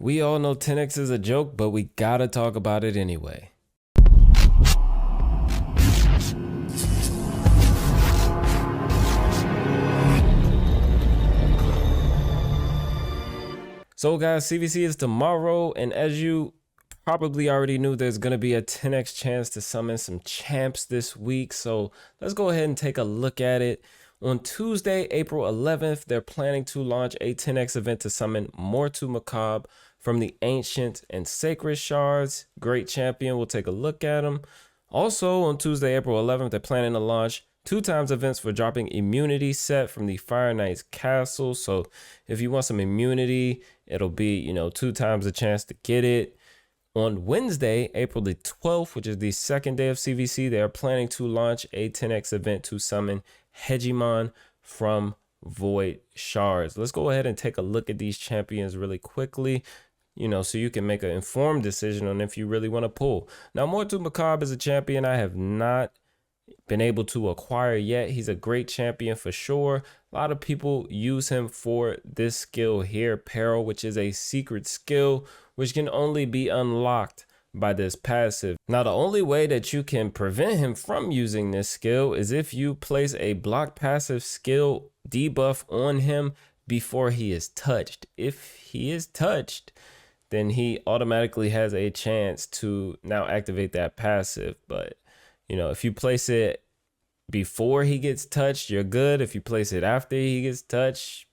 We all know 10x is a joke, but we gotta talk about it anyway. So guys, CVC is tomorrow, and as you probably already knew, there's gonna be a 10x chance to summon some champs this week. So let's go ahead and take a look at it. On Tuesday, April 11th, they're planning to launch a 10x event to summon mortu-macaab from the Ancient and Sacred Shards. Great champion, we'll take a look at him. Also on Tuesday, April 11th, they're planning to launch 2x events for dropping immunity set from the Fire Knight's castle. So if you want some immunity, it'll be, 2x the chance to get it. On Wednesday, April the 12th, which is the second day of CVC, they are planning to launch a 10x event to summon Hegemon from Void Shards. Let's go ahead and take a look at these champions really quickly, so you can make an informed decision on if you really want to pull. Now, mortu-macaab is a champion I have not been able to acquire yet. He's a great champion for sure. A lot of people use him for this skill here, Peril, which is a secret skill which can only be unlocked by this passive. Now, the only way that you can prevent him from using this skill is if you place a block passive skill debuff on him before he is touched. If he is touched, then he automatically has a chance to now activate that passive. But if you place it before he gets touched, you're good. If you place it after he gets touched,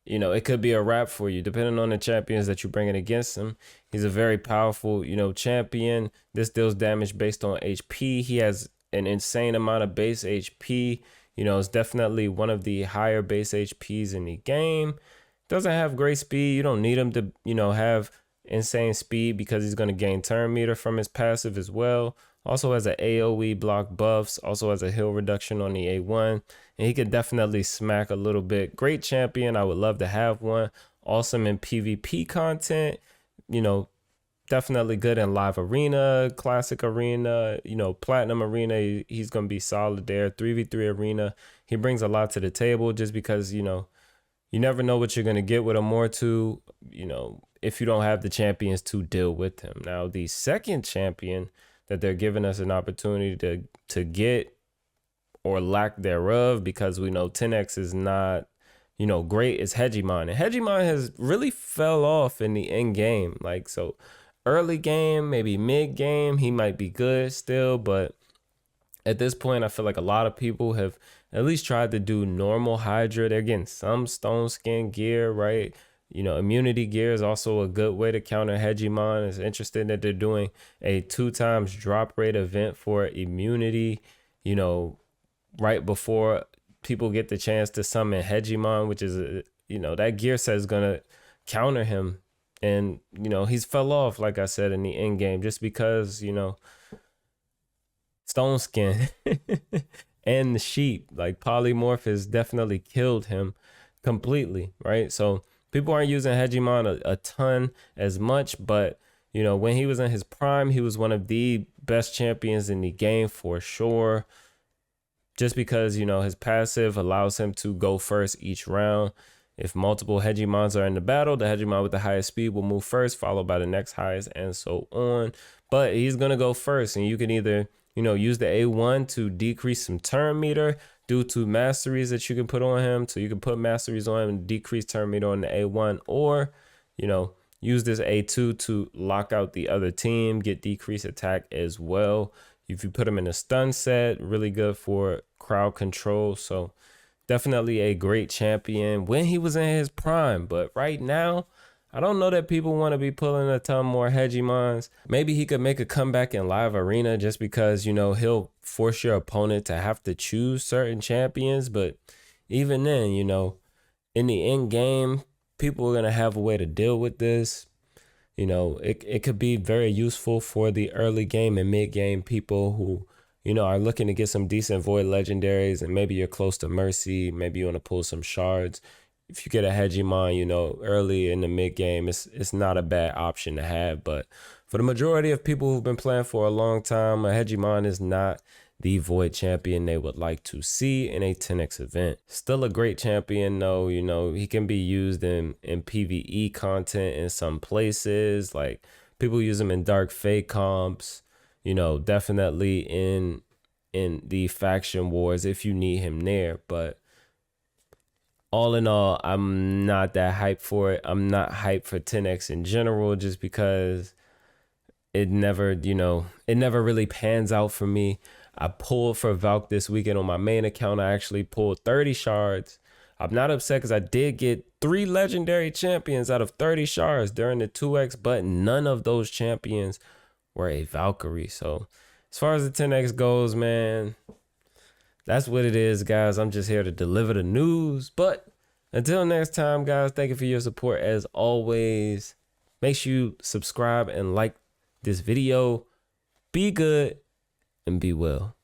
it could be a wrap for you, depending on the champions that you're bringing against him. He's a very powerful, champion. This deals damage based on HP. He has an insane amount of base HP. It's definitely one of the higher base HPs in the game. Doesn't have great speed. You don't need him to, have insane speed because he's going to gain turn meter from his passive as well. Also has an AoE block buffs, also has a heal reduction on the A1, and he could definitely smack a little bit. Great champion, I would love to have one. Awesome in PvP content, definitely good in live arena, classic arena, platinum arena. He's going to be solid there. 3v3 arena, he brings a lot to the table just because, you never know what you're going to get with a mortu, if you don't have the champions to deal with him. Now, the second champion that they're giving us an opportunity to get, or lack thereof, because we know 10x is not, great, is Hegemon. And Hegemon has really fell off in the end game. So early game, maybe mid game, he might be good still, but at this point, I feel like a lot of people have at least tried to do normal Hydra. They're getting some stone skin gear, right? Immunity gear is also a good way to counter Hegemon. It's interesting that they're doing a 2x drop rate event for immunity, right before people get the chance to summon Hegemon, which is, that gear set is going to counter him. And, he's fell off, like I said, in the end game just because, stone skin and the sheep, like polymorph, has definitely killed him completely, right? So people aren't using Hegemon a ton as much, but, when he was in his prime, he was one of the best champions in the game for sure. Just because, his passive allows him to go first each round. If multiple Hegemons are in the battle, the Hegemon with the highest speed will move first, followed by the next highest, and so on. But he's going to go first, and you can either, use the A1 to decrease some turn meter due to masteries that you can put on him. So you can put masteries on him and decrease turn meter on the A1, or, use this A2 to lock out the other team, get decreased attack as well. If you put him in a stun set, really good for crowd control. So definitely a great champion when he was in his prime. But right now, I don't know that people want to be pulling a ton more Hegemons. Maybe he could make a comeback in live arena just because, he'll force your opponent to have to choose certain champions. But even then, in the end game, people are going to have a way to deal with this. It could be very useful for the early game and mid game people who, are looking to get some decent void legendaries, and maybe you're close to Mercy. Maybe you want to pull some shards. If you get a Hegemon, early in the mid game, it's not a bad option to have. But for the majority of people who've been playing for a long time, a Hegemon is not the Void champion they would like to see in a 10x event. Still a great champion though, you know, he can be used in PvE content in some places. Like people use him in Dark Fate comps, you know, definitely in the faction wars if you need him there. But all in all, I'm not that hyped for it. I'm not hyped for 10x in general just because it never, you know, it never really pans out for me. I pulled for Valk this weekend on my main account. I actually pulled 30 shards. I'm not upset because I did get 3 legendary champions out of 30 shards during the 2x, but none of those champions were a Valkyrie. So as far as the 10x goes, man, that's what it is, guys. I'm just here to deliver the news. But until next time, guys, thank you for your support as always. Make sure you subscribe and like this video. Be good and be well.